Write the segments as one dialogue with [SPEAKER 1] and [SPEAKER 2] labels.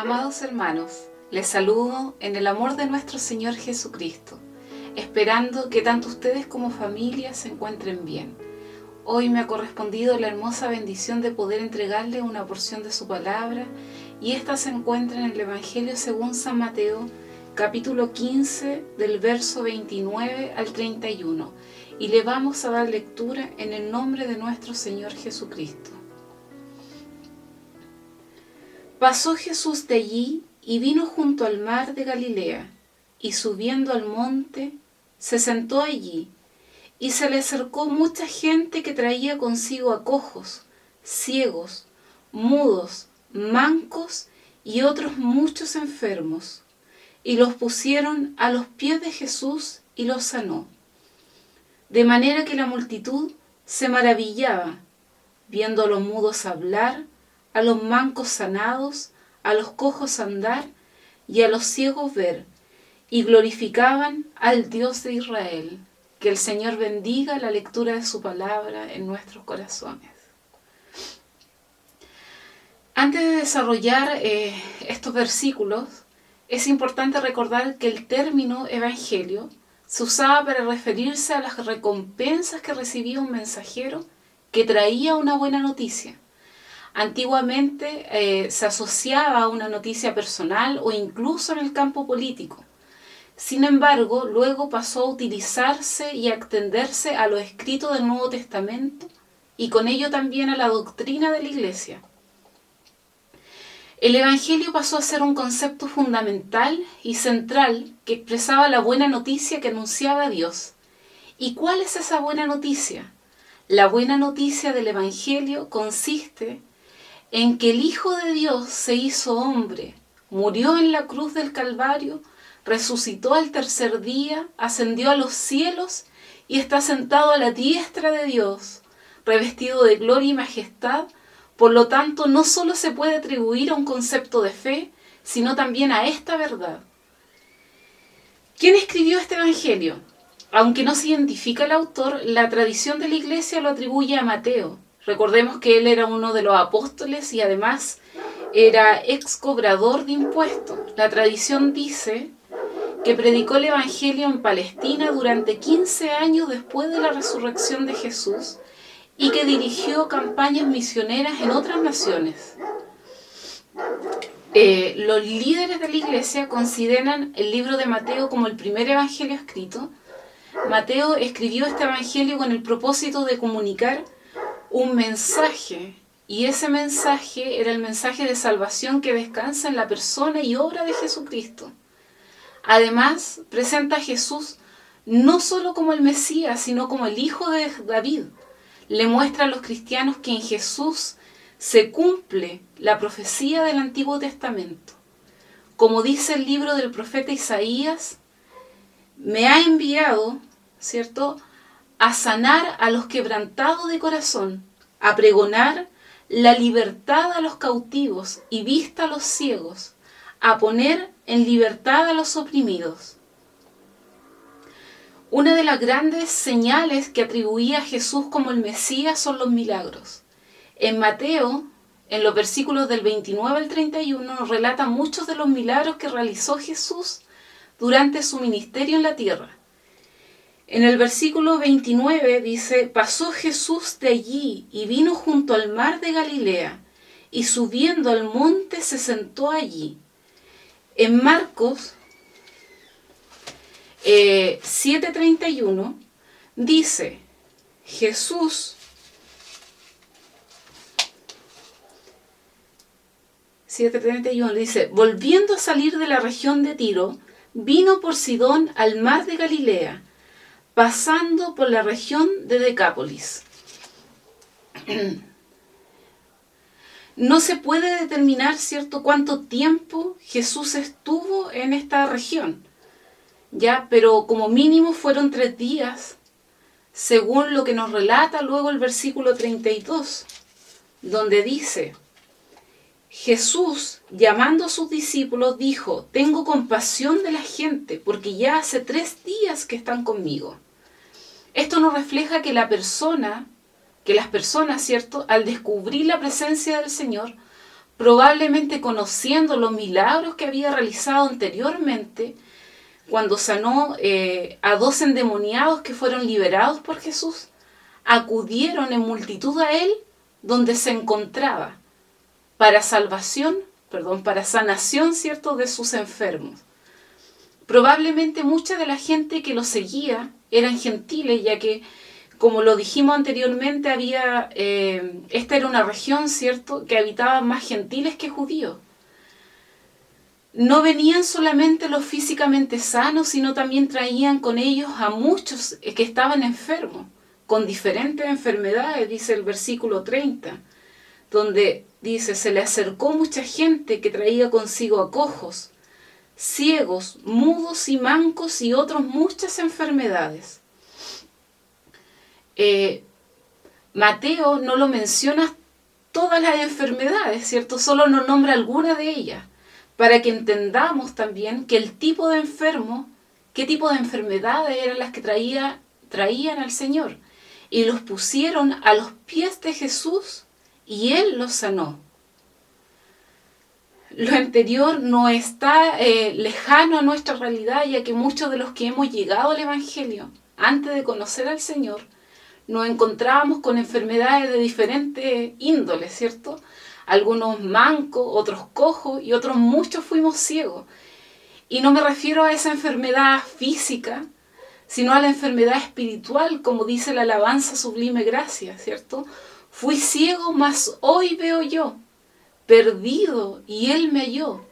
[SPEAKER 1] Amados hermanos, les saludo en el amor de nuestro Señor Jesucristo, esperando que tanto ustedes como familia se encuentren bien. Hoy me ha correspondido la hermosa bendición de poder entregarle una porción de su palabra, y esta se encuentra en el Evangelio según San Mateo, capítulo 15, del verso 29 al 31, y le vamos a dar lectura en el nombre de nuestro Señor Jesucristo. Pasó Jesús de allí y vino junto al mar de Galilea, y subiendo al monte, se sentó allí, y se le acercó mucha gente que traía consigo a cojos, ciegos, mudos, mancos y otros muchos enfermos, y los pusieron a los pies de Jesús y los sanó. De manera que la multitud se maravillaba, viendo a los mudos hablar, a los mancos sanados, a los cojos andar y a los ciegos ver, y glorificaban al Dios de Israel. Que el Señor bendiga la lectura de su palabra en nuestros corazones. Antes de desarrollar estos versículos, es importante recordar que el término evangelio se usaba para referirse a las recompensas que recibía un mensajero que traía una buena noticia. Antiguamente se asociaba a una noticia personal o incluso en el campo político. Sin embargo, luego pasó a utilizarse y a extenderse a lo escrito del Nuevo Testamento y con ello también a la doctrina de la Iglesia. El Evangelio pasó a ser un concepto fundamental y central que expresaba la buena noticia que anunciaba Dios. ¿Y cuál es esa buena noticia? La buena noticia del Evangelio consiste en que el Hijo de Dios se hizo hombre, murió en la cruz del Calvario, resucitó al tercer día, ascendió a los cielos y está sentado a la diestra de Dios, revestido de gloria y majestad. Por lo tanto, no solo se puede atribuir a un concepto de fe, sino también a esta verdad. ¿Quién escribió este Evangelio? Aunque no se identifica el autor, la tradición de la Iglesia lo atribuye a Mateo. Recordemos que él era uno de los apóstoles y además era ex cobrador de impuestos. La tradición dice que predicó el Evangelio en Palestina durante 15 años después de la resurrección de Jesús y que dirigió campañas misioneras en otras naciones. Los líderes de la Iglesia consideran el libro de Mateo como el primer evangelio escrito. Mateo escribió este evangelio con el propósito de comunicar un mensaje, y ese mensaje era el mensaje de salvación que descansa en la persona y obra de Jesucristo. Además, presenta a Jesús no solo como el Mesías, sino como el Hijo de David. Le muestra a los cristianos que en Jesús se cumple la profecía del Antiguo Testamento. Como dice el libro del profeta Isaías, me ha enviado, ¿cierto?, a sanar a los quebrantados de corazón, a pregonar la libertad a los cautivos y vista a los ciegos, a poner en libertad a los oprimidos. Una de las grandes señales que atribuía a Jesús como el Mesías son los milagros. En Mateo, en los versículos del 29 al 31, nos relata muchos de los milagros que realizó Jesús durante su ministerio en la tierra. En el versículo 29 dice: pasó Jesús de allí y vino junto al mar de Galilea, y subiendo al monte se sentó allí. En Marcos 7:31 dice: Jesús 7:31 dice: volviendo a salir de la región de Tiro, vino por Sidón al mar de Galilea, pasando por la región de Decápolis. No se puede determinar, ¿cierto?, cuánto tiempo Jesús estuvo en esta región, ¿ya? Pero como mínimo fueron 3 días, según lo que nos relata luego el versículo 32, donde dice: Jesús, llamando a sus discípulos, dijo: tengo compasión de la gente, porque ya hace 3 días que están conmigo. Esto nos refleja que las personas, ¿cierto?, al descubrir la presencia del Señor, probablemente conociendo los milagros que había realizado anteriormente, cuando sanó a 2 endemoniados que fueron liberados por Jesús, acudieron en multitud a él donde se encontraba para para sanación, ¿cierto?, de sus enfermos. Probablemente mucha de la gente que lo seguía eran gentiles, ya que, como lo dijimos anteriormente, esta era una región, ¿cierto?, que habitaban más gentiles que judíos. No venían solamente los físicamente sanos, sino también traían con ellos a muchos que estaban enfermos, con diferentes enfermedades, dice el versículo 30, donde dice, se le acercó mucha gente que traía consigo a cojos, ciegos, mudos y mancos y otras muchas enfermedades. Mateo no lo menciona todas las enfermedades, ¿cierto? Solo nos nombra algunas de ellas, para que entendamos también que el tipo de enfermo, qué tipo de enfermedades eran las que traían al Señor. Y los pusieron a los pies de Jesús y Él los sanó. Lo anterior no está lejano a nuestra realidad, ya que muchos de los que hemos llegado al Evangelio, antes de conocer al Señor, nos encontrábamos con enfermedades de diferentes índoles, ¿cierto? Algunos mancos, otros cojos y otros muchos fuimos ciegos. Y no me refiero a esa enfermedad física, sino a la enfermedad espiritual, como dice la alabanza Sublime Gracia, ¿cierto? Fui ciego, mas hoy veo yo, perdido, y Él me halló.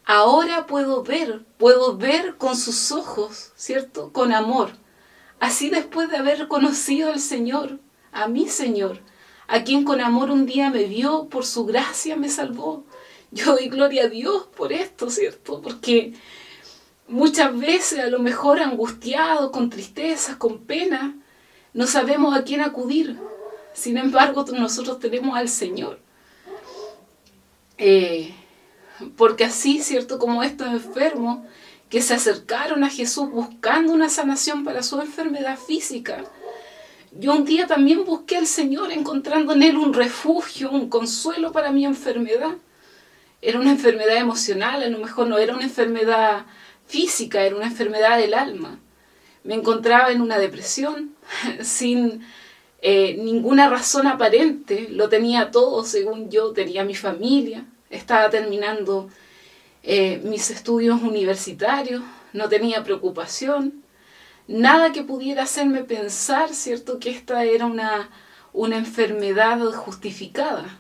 [SPEAKER 1] Ahora puedo ver con sus ojos, ¿cierto? Con amor. Así después de haber conocido al Señor, a mi Señor, a quien con amor un día me vio, por su gracia me salvó. Yo doy gloria a Dios por esto, ¿cierto? Porque muchas veces, a lo mejor angustiados, con tristezas, con pena, no sabemos a quién acudir. Sin embargo, nosotros tenemos al Señor. Porque así, ¿cierto?, como estos enfermos que se acercaron a Jesús buscando una sanación para su enfermedad física, yo un día también busqué al Señor encontrando en Él un refugio, un consuelo para mi enfermedad. Era una enfermedad emocional, a lo mejor no era una enfermedad física, era una enfermedad del alma. Me encontraba en una depresión, sin ninguna razón aparente, lo tenía todo según yo, tenía mi familia, estaba terminando mis estudios universitarios, no tenía preocupación, nada que pudiera hacerme pensar, ¿cierto?, que esta era una enfermedad justificada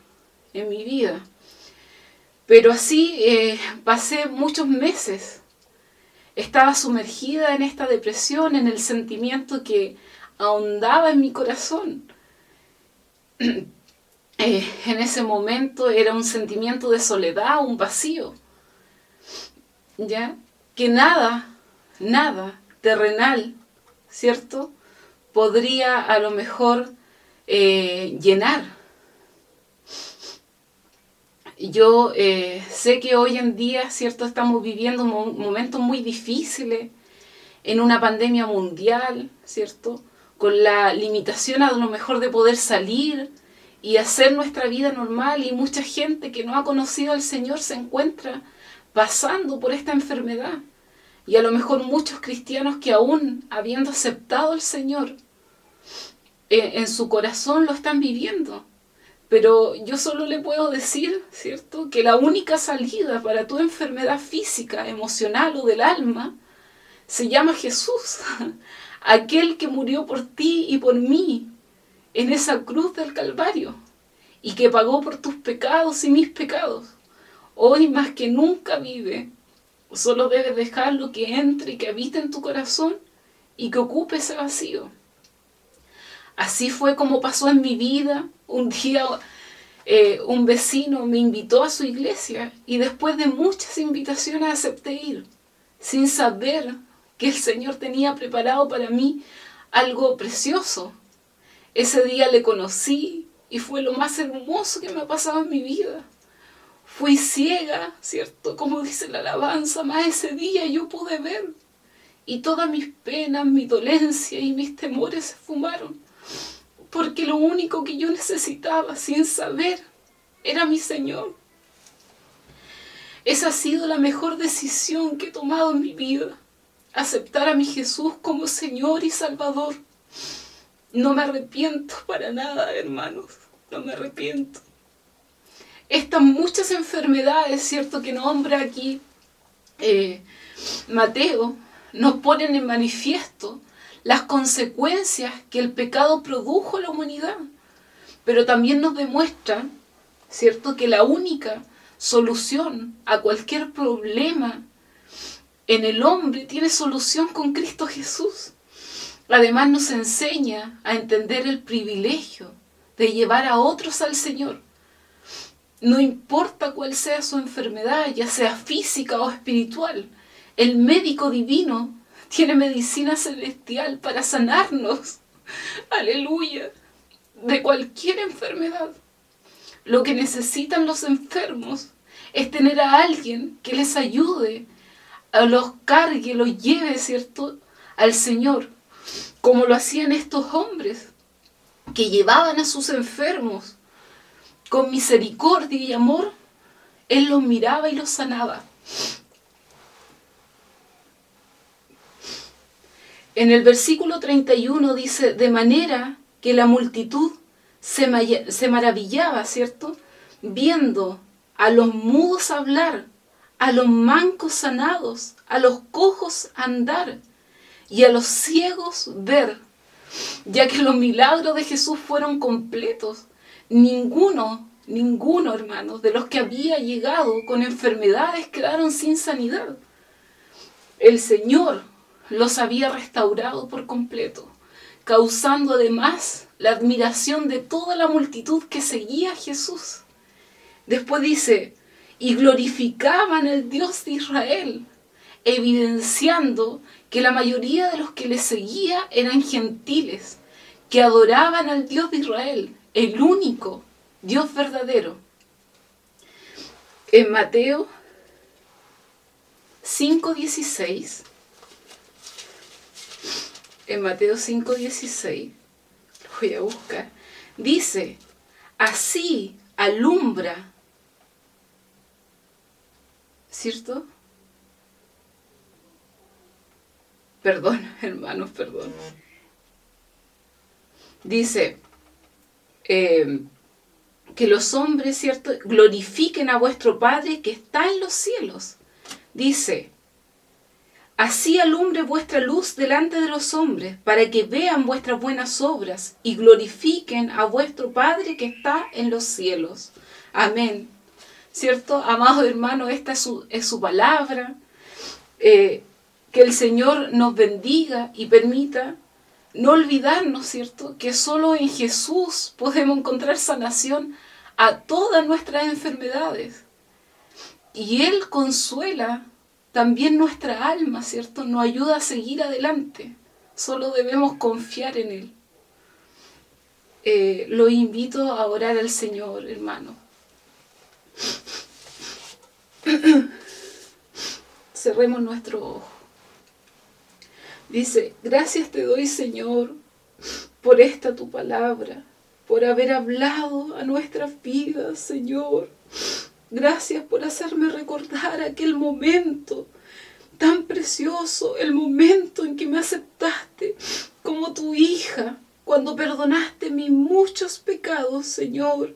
[SPEAKER 1] en mi vida. Pero así pasé muchos meses. Estaba sumergida en esta depresión, en el sentimiento que ahondaba en mi corazón. En ese momento era un sentimiento de soledad, un vacío, ¿ya? Que nada terrenal, ¿cierto?, podría a lo mejor llenar. Yo sé que hoy en día, ¿cierto?, estamos viviendo momentos muy difíciles en una pandemia mundial, ¿cierto?, con la limitación a lo mejor de poder salir y hacer nuestra vida normal, y mucha gente que no ha conocido al Señor se encuentra pasando por esta enfermedad. Y a lo mejor muchos cristianos que aún habiendo aceptado al Señor en su corazón lo están viviendo. Pero yo solo le puedo decir, ¿cierto?, que la única salida para tu enfermedad física, emocional o del alma se llama Jesús, aquel que murió por ti y por mí en esa cruz del Calvario y que pagó por tus pecados y mis pecados. Hoy más que nunca vive. Solo debes dejarlo que entre y que habite en tu corazón y que ocupe ese vacío. Así fue como pasó en mi vida. Un día un vecino me invitó a su iglesia y después de muchas invitaciones acepté ir, sin saber que el Señor tenía preparado para mí algo precioso. Ese día le conocí y fue lo más hermoso que me ha pasado en mi vida. Fui ciega, ¿cierto?, como dice la alabanza, mas ese día yo pude ver. Y todas mis penas, mi dolencia y mis temores se fumaron. Porque lo único que yo necesitaba, sin saber, era mi Señor. Esa ha sido la mejor decisión que he tomado en mi vida. Aceptar a mi Jesús como Señor y Salvador. No me arrepiento para nada, hermanos. No me arrepiento. Estas muchas enfermedades, ¿cierto?, que nombra aquí Mateo, nos ponen en manifiesto las consecuencias que el pecado produjo en la humanidad. Pero también nos demuestran, ¿cierto?, que la única solución a cualquier problema en el hombre tiene solución con Cristo Jesús. Además nos enseña a entender el privilegio de llevar a otros al Señor. No importa cuál sea su enfermedad, ya sea física o espiritual, el médico divino tiene medicina celestial para sanarnos. Aleluya. De cualquier enfermedad. Lo que necesitan los enfermos es tener a alguien que les ayude, los cargue, los lleve, ¿cierto?, al Señor, como lo hacían estos hombres, que llevaban a sus enfermos con misericordia y amor. Él los miraba y los sanaba. En el versículo 31 dice, de manera que la multitud se maravillaba, ¿cierto?, viendo a los mudos hablar, a los mancos sanados, a los cojos andar y a los ciegos ver, ya que los milagros de Jesús fueron completos. Ninguno, hermanos, de los que había llegado con enfermedades quedaron sin sanidad. El Señor los había restaurado por completo, causando además la admiración de toda la multitud que seguía a Jesús. Después dice, y glorificaban al Dios de Israel, evidenciando que la mayoría de los que le seguía eran gentiles, que adoraban al Dios de Israel, el único Dios verdadero. En Mateo 5:16, lo voy a buscar, dice, así alumbra, ¿cierto? Perdón, hermanos, perdón. Dice que los hombres, ¿cierto?, glorifiquen a vuestro Padre que está en los cielos. Dice, así alumbre vuestra luz delante de los hombres, para que vean vuestras buenas obras y glorifiquen a vuestro Padre que está en los cielos. Amén. ¿Cierto? Amados hermanos, esta es su palabra. Que el Señor nos bendiga y permita no olvidarnos, ¿cierto?, que solo en Jesús podemos encontrar sanación a todas nuestras enfermedades. Y Él consuela también nuestra alma, ¿cierto? Nos ayuda a seguir adelante. Solo debemos confiar en Él. Los invito a orar al Señor, hermano. Cerremos nuestro ojo. Dice, gracias te doy, Señor, por esta tu palabra, por haber hablado a nuestras vidas, Señor. Gracias por hacerme recordar aquel momento tan precioso, el momento en que me aceptaste como tu hija, cuando perdonaste mis muchos pecados, Señor,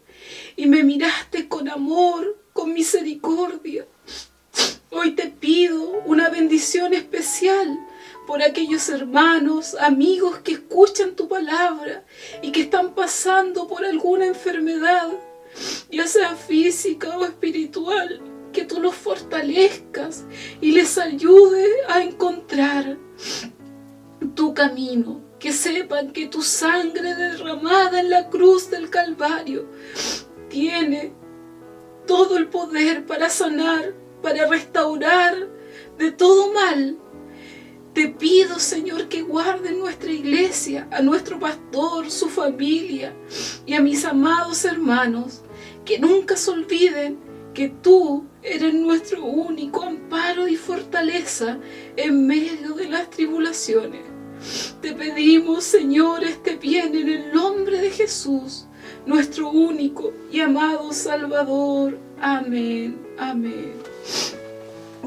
[SPEAKER 1] y me miraste con amor, con misericordia. Hoy te pido una bendición especial por aquellos hermanos, amigos que escuchan tu palabra y que están pasando por alguna enfermedad, ya sea física o espiritual, que tú los fortalezcas y les ayude a encontrar tu camino, que sepan que tu sangre derramada en la cruz del Calvario tiene todo el poder para sanar, para restaurar de todo mal. Te pido, Señor, que guarde nuestra iglesia, a nuestro pastor, su familia y a mis amados hermanos, que nunca se olviden que tú eres nuestro único amparo y fortaleza en medio de las tribulaciones. Te pedimos, Señor, este bien en el nombre de Jesús, nuestro único y amado Salvador. Amén. Amén.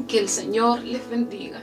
[SPEAKER 1] Que el Señor les bendiga.